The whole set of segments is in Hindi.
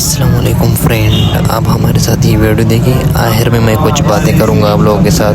अस्सलाम वालेकुम फ्रेंड, आप हमारे साथ ये वीडियो देखिए। आखिर में मैं कुछ बातें करूंगा आप लोगों के साथ।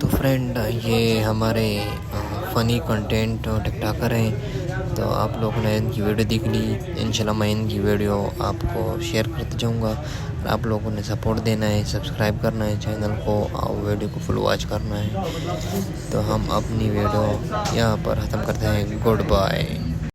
तो फ्रेंड, ये हमारे फ़नी कंटेंट टिकटॉकर हैं, तो आप लोगों ने इनकी वीडियो देख ली। इंशाल्लाह मैं इनकी वीडियो आपको शेयर करते जाऊंगा। आप लोगों ने सपोर्ट देना है, सब्सक्राइब करना है चैनल को और वीडियो को फुल वॉच करना है। तो हम अपनी वीडियो यहाँ पर ख़त्म करते हैं। Good bye.